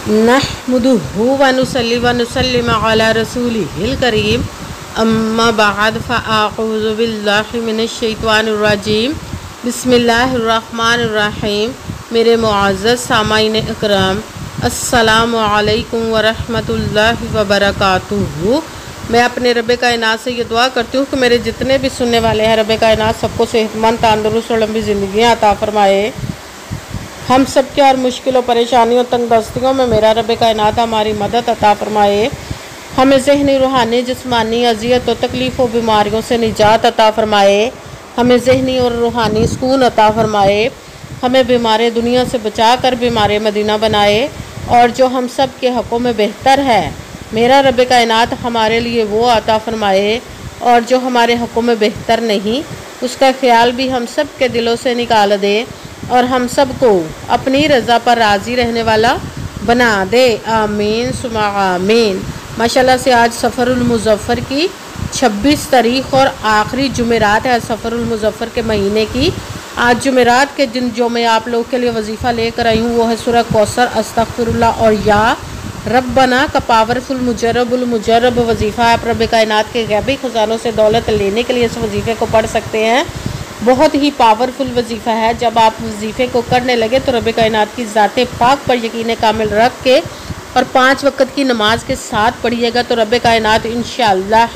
नहमदुहु व नुसल्ली व नुसल्लिम अला रसूलिहिल करीम अम्मा बाद फ़अऊज़ु बिल्लाहि मिनश शैतानिर रजीम बिस्मिल्लाहिर रहमानिर रहीम। मेरे मुअज़्ज़ज़ सामाईन इकराम, अस्सलामु अलैकुम व रहमतुल्लाहि व बरकातुहू। मैं अपने रब कायनात से ये दुआ करती हूँ कि मेरे जितने भी सुनने वाले हैं रब कायनात सबको सेहतमंद, तंदुरुस्त और लंबी ज़िंदगियाँ अता फ़रमाए। हम सब के और मुश्किलों, परेशानियों, तंगदस्तियों में मेरा रब कायनात हमारी मदद अता फ़रमाए। हमें ज़हनी, रूहानी, जिस्मानी अज़ियत और तकलीफ़ और बीमारियों से निजात अता फ़रमाए। हमें ज़हनी और रूहानी सुकून अता फ़रमाए। हमें बीमार दुनिया से बचा कर बीमार मदीना बनाए। और जो हम सब के हक़ों में बेहतर है मेरा रब कायनात हमारे लिए वो अता फ़रमाए। और जो हमारे हक़ों में बेहतर नहीं उसका ख़्याल भी हम सब के दिलों से निकाल दे और हम सब को अपनी रज़ा पर राज़ी रहने वाला बना दे। आमीन सुमा आमीन। माशाल्लाह से आज सफ़रुल मुज़फ़्फ़र की 26 तारीख़ और आखिरी जुमेरात है सफ़रुल मुज़फ़्फ़र के महीने की। आज जुमेरात के दिन जो मैं आप लोग के लिए वजीफ़ा लेकर आई हूँ वो है सूरह कौसर, अस्तग़फिरुल्लाह और या रब्बना का पावरफुल मुजर्रब वजीफ़ा है। आप रब कायनात के गैबी ख़ज़ानों से दौलत लेने के लिए इस वजीफ़े को पढ़ सकते हैं। बहुत ही पावरफुल वजीफ़ा है। जब आप वजीफ़े को करने लगे तो रब कायनात की ज़ाते पाक पर यकीन कामिल रख के और 5 वक़्त की नमाज के साथ पढ़िएगा तो रब कायनात इंशाअल्लाह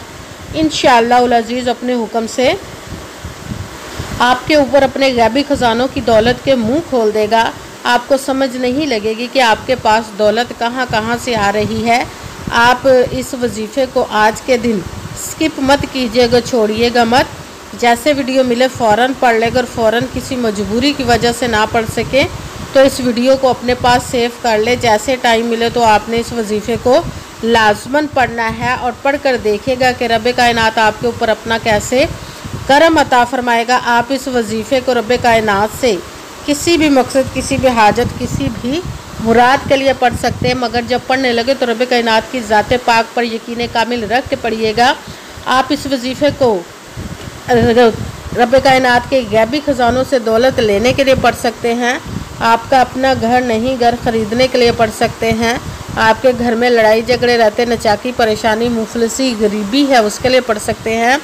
उल अज़ीज़ अपने हुक्म से आपके ऊपर अपने गैबी ख़ज़ानों की दौलत के मुंह खोल देगा। आपको समझ नहीं लगेगी कि आपके पास दौलत कहाँ कहाँ से आ रही है। आप इस वजीफ़े को आज के दिन स्किप मत कीजिएगा, छोड़िएगा मत। जैसे वीडियो मिले फ़ौरन पढ़ ले। अगर फ़ौरन किसी मजबूरी की वजह से ना पढ़ सके तो इस वीडियो को अपने पास सेव कर ले। जैसे टाइम मिले तो आपने इस वजीफ़े को लाजमन पढ़ना है और पढ़ कर देखिएगा कि रब कायनात आपके ऊपर अपना कैसे करम अता फ़रमाएगा। आप इस वजीफ़े को रब कायनात से किसी भी मकसद, किसी भी हाजत, किसी भी मुराद के लिए पढ़ सकते हैं, मगर जब पढ़ने लगे तो रब कायनात की ज़ाते पाक पर यकीन कामिल रख के पढ़िएगा। आप इस वजीफ़े को रब कायनात के गैबी ख़ज़ानों से दौलत लेने के लिए पढ़ सकते हैं। आपका अपना घर नहीं, घर ख़रीदने के लिए पढ़ सकते हैं। आपके घर में लड़ाई झगड़े रहते, नचाकी, परेशानी, मुफलिसी, गरीबी है उसके लिए पढ़ सकते हैं।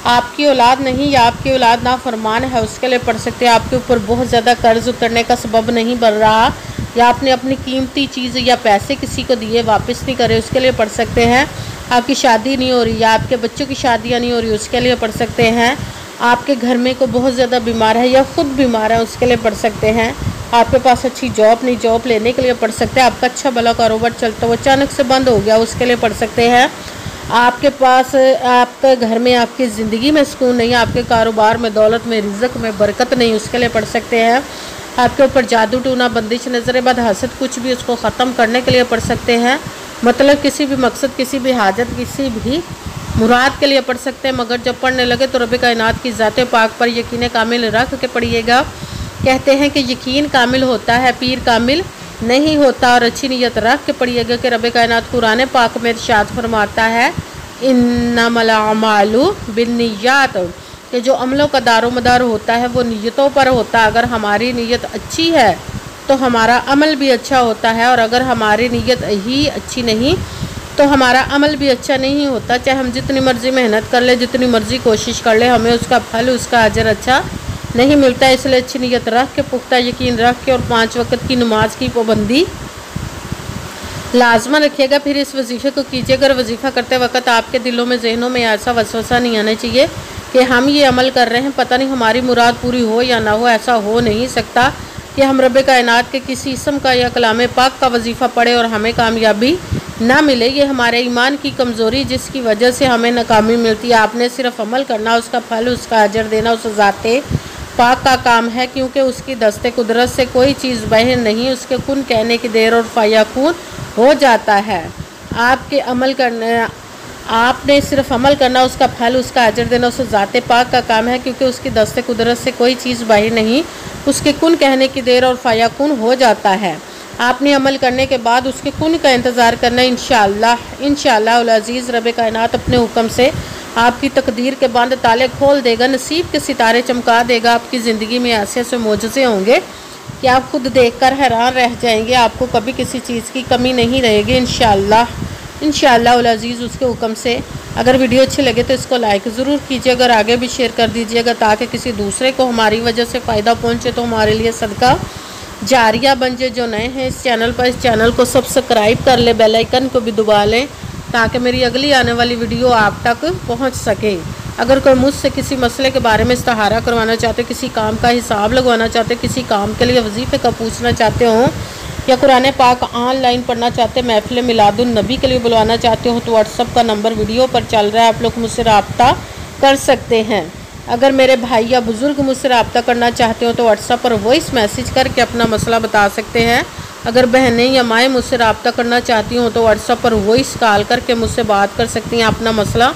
आपकी औलाद नहीं या आपकी औलाद नाफरमान है उसके लिए पढ़ सकते हैं। आपके ऊपर बहुत ज़्यादा कर्ज उतरने का सबब नहीं बन रहा या आपने अपनी कीमती चीज़ या पैसे किसी को दिए वापस नहीं करे उसके लिए पढ़ सकते हैं। आपकी शादी नहीं हो रही या आपके बच्चों की शादियाँ नहीं हो रही उसके लिए पढ़ सकते हैं। आपके घर में कोई बहुत ज़्यादा बीमार है या ख़ुद बीमार है उसके लिए पढ़ सकते हैं। आपके पास अच्छी जॉब नहीं, जॉब लेने के लिए पढ़ सकते हैं। आपका अच्छा भला कारोबार चलता हुआ अचानक से बंद हो गया उसके लिए पढ़ सकते हैं। आपके पास आपके घर में आपकी ज़िंदगी में सुकून नहीं, आपके कारोबार में, दौलत में, रिज़्क़ में बरकत नहीं उसके लिए पढ़ सकते हैं। आपके ऊपर जादू टूना, बंदिश, नज़र बद, हसद, कुछ भी उसको ख़त्म करने के लिए पढ़ सकते हैं। मतलब किसी भी मकसद, किसी भी हाजत, किसी भी मुराद के लिए पढ़ सकते हैं। मगर जब पढ़ने लगे तो रब कायनात की ज़ाते पाक पर यकीन कामिल रख के पढ़िएगा। कहते हैं कि यकीन कामिल होता है, पीर कामिल नहीं होता। और अच्छी नीयत रख के पढ़िएगा कि रब कायनात कुरान पाक में इरशाद फरमाता है इन्नमल अमालु बिन्नियात, कि जो अमलों का दारोमदार होता है वो नीयतों पर होता है। अगर हमारी नीयत अच्छी है तो हमारा अमल भी अच्छा होता है और अगर हमारी नीयत ही अच्छी नहीं तो हमारा अमल भी अच्छा नहीं होता। चाहे हम जितनी मर्ज़ी मेहनत कर ले, जितनी मर्ज़ी कोशिश कर ले, हमें उसका फल, उसका अजर अच्छा नहीं मिलता। इसलिए अच्छी नीयत रख के, पुख्ता यकीन रख के और 5 वक़्त की नमाज की पाबंदी लाजमन रखिएगा। फिर इस वजीफ़े को कीजिएगा। और वजीफ़ा करते वक्त आपके दिलों में, जहनों में ऐसा वसवसा नहीं आना चाहिए कि हम ये अमल कर रहे हैं, पता नहीं हमारी मुराद पूरी हो या ना हो। ऐसा हो नहीं सकता कि हम रब कायनात के किसी इसम का या कलाम पाक का वजीफ़ा पढ़े और हमें कामयाबी ना मिले। ये हमारे ईमान की कमज़ोरी जिसकी वजह से हमें नाकामी मिलती है। आपने सिर्फ अमल करना, उसका फल, उसका अजर देना उस ज़ाते पाक का काम है, क्योंकि उसकी दस्ते कुदरत से कोई चीज़ बाहर नहीं। उसके कुन कहने की देर और फ़याकून हो जाता है। आपके अमल करने, आपने सिर्फ अमल करना, उसका फल, उसका अजर देना उस ज़ाते पाक का काम है, क्योंकि उसकी दस्ते कुदरत से कोई चीज़ बाहर नहीं। उसके कुन कहने की देर और फ़याकून हो जाता है। आपने अमल करने के बाद उसके कुन का इंतज़ार करना। इंशाअल्लाह उल अज़ीज़ रब कायनात अपने हुक्म से आपकी तकदीर के बंद ताले खोल देगा, नसीब के सितारे चमका देगा। आपकी ज़िंदगी में ऐसे ऐसे मोजज़े होंगे कि आप खुद देखकर हैरान रह जाएंगे। आपको कभी किसी चीज़ की कमी नहीं रहेगी इंशाअल्लाह उल अज़ीज़ उसके हुक्म से। अगर वीडियो अच्छी लगे तो इसको लाइक ज़रूर कीजिए, अगर आगे भी शेयर कर दीजिएगा ताकि किसी दूसरे को हमारी वजह से फ़ायदा पहुँचे तो हमारे लिए सदका जारिया बन जाए। जो नए हैं इस चैनल पर, इस चैनल को सब्सक्राइब कर ले, बेल आइकन को भी दबा लें ताकि मेरी अगली आने वाली वीडियो आप तक पहुंच सके। अगर कोई मुझसे किसी मसले के बारे में इस्तिहारा करवाना चाहते, किसी काम का हिसाब लगवाना चाहते, किसी काम के लिए वजीफ़े का पूछना चाहते हो, या कुरान पाक ऑनलाइन पढ़ना चाहते, महफिल मिलादुन नबी के लिए बुलवाना चाहते हो, तो व्हाट्सअप का नंबर वीडियो पर चल रहा है, आप लोग मुझसे रब्ता कर सकते हैं। अगर मेरे भाई या बुज़ुर्ग मुझसे रब्ता करना चाहते हो तो व्हाट्सएप पर वॉइस मैसेज करके अपना मसला बता सकते हैं। अगर बहनें या माएँ मुझसे रब्ता करना चाहती हों तो व्हाट्सएप पर वॉइस कॉल करके मुझसे बात कर सकती हैं, अपना मसला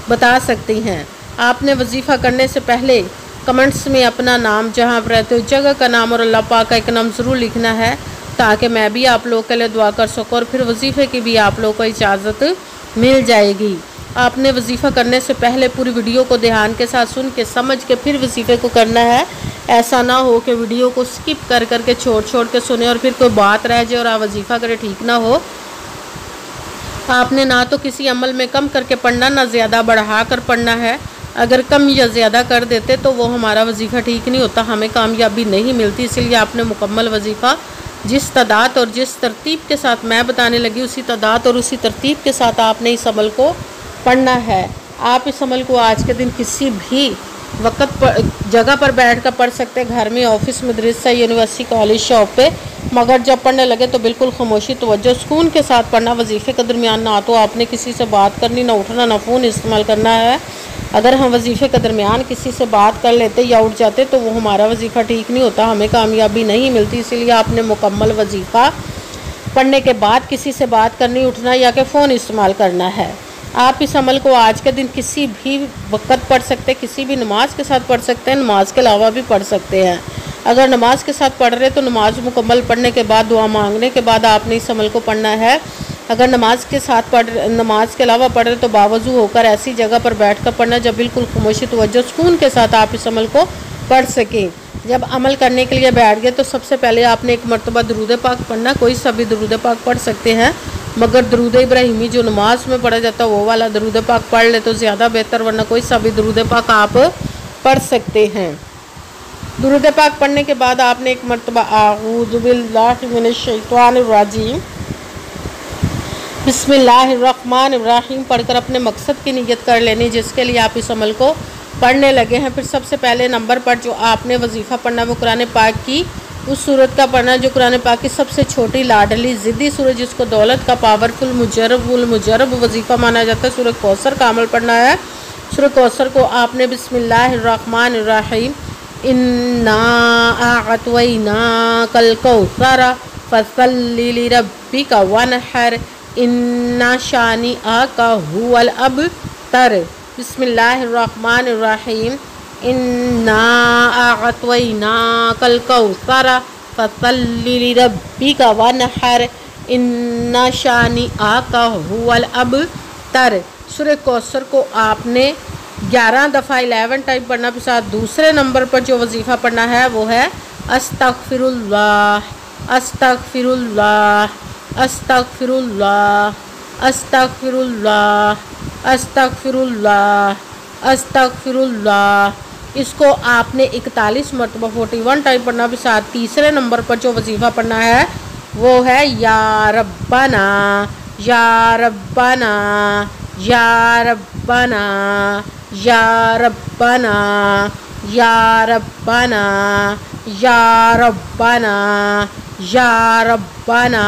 बता सकती हैं। आपने वजीफ़ा करने से पहले कमेंट्स में अपना नाम, जहाँ आप रहते हो जगह का नाम और अल्लाह पाक का एक नाम ज़रूर लिखना है ताकि मैं भी आप लोग के लिए दुआ कर सकूँ और फिर वजीफ़े की भी आप लोग को इजाज़त मिल जाएगी। आपने वजीफ़ा करने से पहले पूरी वीडियो को ध्यान के साथ सुन के समझ के फिर वजीफ़े को करना है। ऐसा ना हो कि वीडियो को स्किप कर करके छोड़ के सुने और फिर कोई बात रह जाए और आप वजीफ़ा करें, ठीक ना हो। आपने ना तो किसी अमल में कम करके पढ़ना, ना ज़्यादा बढ़ा कर पढ़ना है। अगर कम या ज़्यादा कर देते तो वो हमारा वजीफ़ा ठीक नहीं होता, हमें कामयाबी नहीं मिलती। इसलिए आपने मुकम्मल वजीफ़ा जिस तादाद और जिस तरतीब के साथ मैं बताने लगी उसी तादाद और उसी तरतीब के साथ आपने इस अमल को पढ़ना है। आप इस अमल को आज के दिन किसी भी वक्त पर, जगह पर बैठ कर पढ़ सकते हैं, घर में, ऑफिस, मदरसा, यूनिवर्सिटी, कॉलेज, शॉप पे। मगर जब पढ़ने लगे तो बिल्कुल खामोशी, तवज्जो, सुकून के साथ पढ़ना। वजीफ़े के दरमियान ना तो आपने किसी से बात करनी, ना उठना, ना फ़ोन इस्तेमाल करना है। अगर हम वजीफ़े के दरमियान किसी से बात कर लेते या उठ जाते तो वो हमारा वजीफ़ा ठीक नहीं होता, हमें कामयाबी नहीं मिलती। इसीलिए आपने मुकम्मल वजीफ़ा पढ़ने के बाद किसी से बात करनी, उठना या कि फ़ोन इस्तेमाल करना है। आप इस अमल को आज के दिन किसी भी वक्त पढ़ सकते हैं, किसी भी नमाज के साथ पढ़ सकते हैं, नमाज के अलावा भी पढ़ सकते हैं। अगर नमाज के साथ पढ़ रहे तो नमाज मुकम्मल पढ़ने के बाद, दुआ मांगने के बाद आपने इस अमल को पढ़ना है। अगर नमाज के अलावा पढ़ रहे तो बावजू होकर ऐसी जगह पर बैठ कर पढ़ना जब बिल्कुल खामोशी, तवज्जो, सुकून के साथ आप इस अमल को पढ़ सकें। जब अमल करने के लिए बैठ गए तो सबसे पहले आपने एक मरतबा दरूद पाक पढ़ना। कोई सा भी दरूद पाक पढ़ सकते हैं, मगर दरूद इब्राहिमी जो नमाज में पढ़ा जाता है वो वाला दरूद पाक पढ़ ले तो ज़्यादा बेहतर, वरना कोई सा भी दरूद पाक आप पढ़ सकते हैं। दरूद पाक पढ़ने के बाद आपने एक मरतबा आऊज़ु बिल्लाहि मिनश शैतानिर रजीम बिस्मिल्लाहिर्रहमानिर्रहीम पढ़कर अपने मकसद की नियत कर लेनी जिसके लिए आप इस अमल को पढ़ने लगे हैं। फिर सबसे पहले नंबर पर जो आपने वजीफ़ा पढ़ना वो कुरान पाक की उस सूरत का पढ़ना जो कुरान पाक की सबसे छोटी, लाडली, ज़िद्दी सूरत जिसको दौलत का पावरफुल मुजरब वजीफ़ा माना जाता है। सूरत कौसर का अमल पढ़ना है। सूरत कौसर को आपने बिस्मिल्लाहिर्रहमानिर्रहीम इन्ना अअतैनाकल कौसर फसल्लि लिरब्बिका वनहर इन्ना शानिअका हुवल अबतर। बिस्मिल्लाहिर्रहमानिर्रहीम इन्ना अअतैनाकल कौसर फसल्लि लिरब्बिका वनहर इन्ना शानिअका हुवल अबतर। सूरह कौसर को आपने 11 दफ़ा 11 टाइम पढ़ना के साथ दूसरे नंबर पर जो वजीफ़ा पढ़ना है वो है अस्तगफिरुल्लाह अस्तगफिरुल्लाह अस्तगफिरुल्लाह अस्तगफिरुल्लाह अस्तगफिरुल्लाह अस्तगफिरुल्लाह। इसको आपने 41 मरतबा 41 टाइम पढ़ना के साथ तीसरे नंबर पर जो वजीफ़ा पढ़ना है वो है या रब्बाना या रब्बाना या रब्बाना या रब्बाना या रब्बाना या रब्बाना या रब्बाना।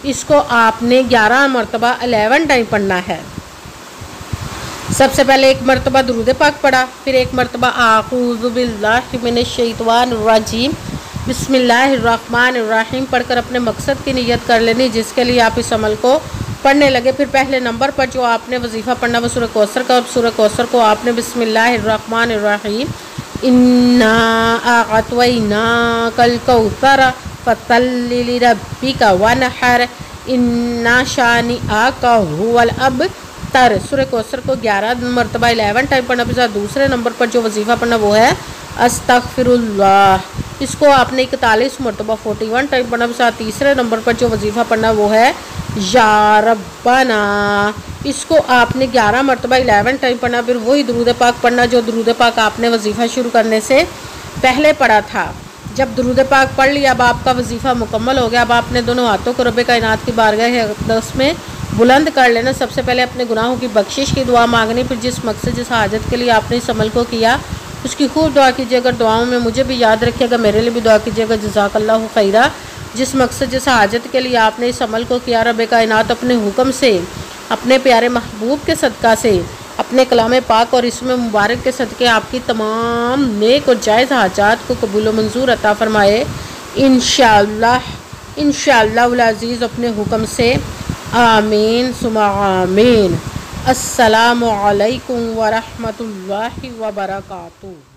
इसको आपने 11 मरतबा 11 टाइम पढ़ना है। सबसे पहले एक मरतबा दुरूद पाक पढ़ा, फिर एक मरतबा आऊज़ु बिल्लाहि मिनश शैतानिर रजीम बिस्मिल्लाहिर्रहमानिर्रहीम पढ़कर अपने मकसद की नियत कर लेनी जिसके लिए आप इस अमल को पढ़ने लगे। फिर पहले नंबर पर जो आपने वजीफ़ा पढ़ना वो सूरह कौसर का। सूरह कौसर को आपने बिस्मिल्लाहिर्रहमानिर्रहीम इन्ना अअतैनाकल कौसर फसल्लि लिरब्बिका वनहर इन्ना शानिअका हुवल अबतर। सूरह कौसर को 11 मरतबा 11 टाइम पढ़ना। फिर दूसरे नंबर पर जो वजीफ़ा पढ़ना वो है अस्तगफिरुल्लाह इसको आपने 41 मरतबा 41 टाइम पढ़ना। साथ तीसरे नंबर पर जो वजीफ़ा पढ़ना वो है या रब्बाना, इसको आपने 11 मरतबा 11 टाइम पढ़ना। फिर वही दुरूद पाक पढ़ना जो दुरूद पाक आपने वजीफ़ा शुरू करने से पहले पढ़ा था। जब दुरूद पाक पढ़ लिया, अब आपका वजीफ़ा मुकम्मल हो गया। अब आपने दोनों हाथों को रब कायनात की बारगाह अक़दस में बुलंद कर लेना। सबसे पहले अपने गुनाहों की बख्शिश की दुआ मांगनी। फिर जिस मकसद जिस हाजत के लिए आपने इस अमल को किया उसकी खूब दुआ कीजिएगा। दुआओं में मुझे भी याद रखिएगा, मेरे लिए भी दुआ कीजिएगा। जज़ाकल्लाहु खैरा। जिस मकसद जिस हाजत के लिए आपने इस अमल को किया, रब कायनात अपने हुक्म से, अपने प्यारे महबूब के सदका से, अपने कलाम पाक और इसमें मुबारक के सदक़े आपकी तमाम नेक और जायज़ हाजात को कबूल मंजूर अता फ़रमाए इंशाअल्लाह, इंशाअल्लाहुल अज़ीज़ अपने हुक्म से। आमीन सुम्मा आमीन। अस्सलामु अलैकुम व रहमतुल्लाहि व बरकातुहू।